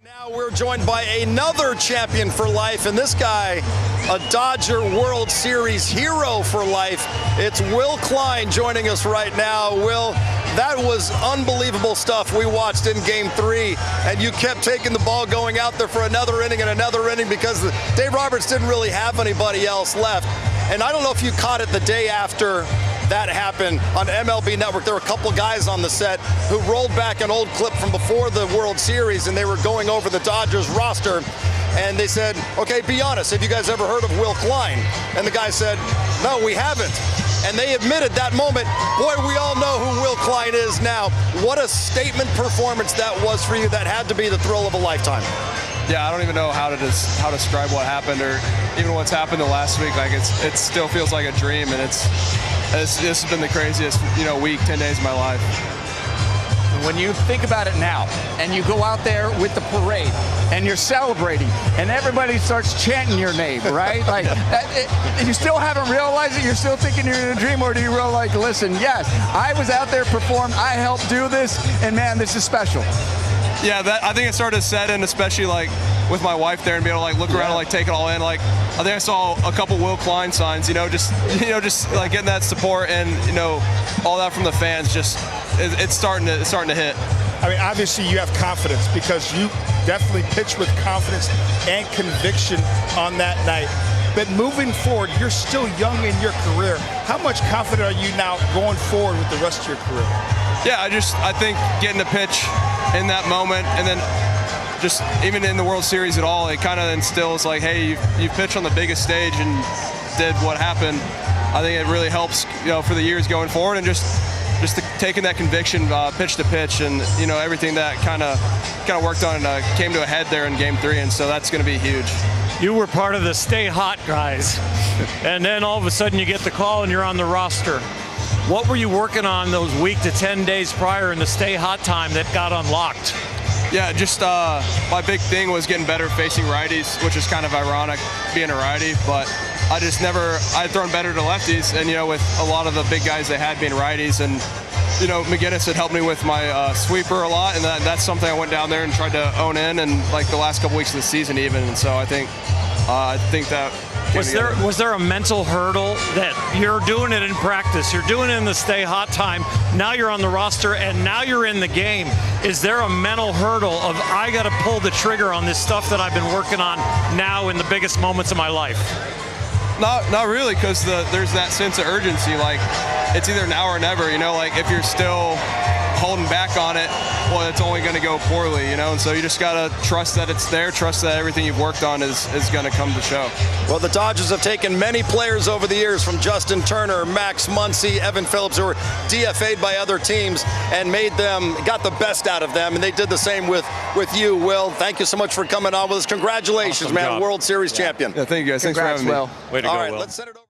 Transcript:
Now we're joined by another champion for life, and this guy, a Dodger World Series hero for life. It's Will Klein joining us right now. Will, that was unbelievable stuff we watched in Game 3, and you kept taking the ball going out there for another inning and another inning because Dave Roberts didn't really have anybody else left. And I don't know if you caught it the day after that happened on MLB Network. There were a couple guys on the set who rolled back an old clip from before the World Series, and they were going over the Dodgers roster, and they said, okay, be honest, have you guys ever heard of Will Klein? And the guy said, no, we haven't. And they admitted that moment, boy, we all know who Will Klein is now. What a statement performance that was for you. That had to be the thrill of a lifetime. Yeah, I don't even know how to describe what happened, or even what's happened the last week. Like it still feels like a dream, and this has been the craziest, week, 10 days of my life. When you think about it now, and you go out there with the parade, and you're celebrating, and everybody starts chanting your name, right? Like, you still haven't realized it? You're still thinking you're in a dream, or do you realize, listen, yes, I was out there, performed, I helped do this, and man, this is special. Yeah, I think it started to set in, especially like with my wife there, and be able to like look around and like take it all in. Like, I think I saw a couple Will Klein signs, just like getting that support and all that from the fans. Just it's starting to hit. I mean, obviously you have confidence because you definitely pitched with confidence and conviction on that night. But moving forward, you're still young in your career. How much confident are you now going forward with the rest of your career? Yeah, I think getting to pitch in that moment, and then just even in the World Series at all, it kind of instills like, hey, you pitched on the biggest stage and did what happened. I think it really helps, for the years going forward, and just taking that conviction, pitch to pitch, and everything that kind of worked on came to a head there in Game 3, and so that's going to be huge. You were part of the stay hot guys, and then all of a sudden you get the call and you're on the roster. What were you working on those week to 10 days prior in the stay hot time that got unlocked? Yeah, just my big thing was getting better facing righties, which is kind of ironic being a righty, but I'd thrown better to lefties, and with a lot of the big guys they had being righties, and McGinnis had helped me with my sweeper a lot, and that's something I went down there and tried to own in, and like the last couple weeks of the season even, and so I think that. Was there a mental hurdle that you're doing it in practice, you're doing it in the stay hot time, now you're on the roster, and now you're in the game? Is there a mental hurdle of, I got to pull the trigger on this stuff that I've been working on now in the biggest moments of my life? Not really, because there's that sense of urgency. Like, it's either now or never. Like if you're still holding back on it, well, it's only going to go poorly. And so you just got to trust that it's there, trust that everything you've worked on is going to come to show. Well, the Dodgers have taken many players over the years, from Justin Turner, Max Muncy, Evan Phillips, who were DFA'd by other teams, and got the best out of them, and they did the same with you, Will. Thank you so much for coming on with us. Congratulations, awesome, man, job. World Series champion. Yeah, thank you guys. Thanks for having me. Will. Way to go, all right, Will. let's send it over.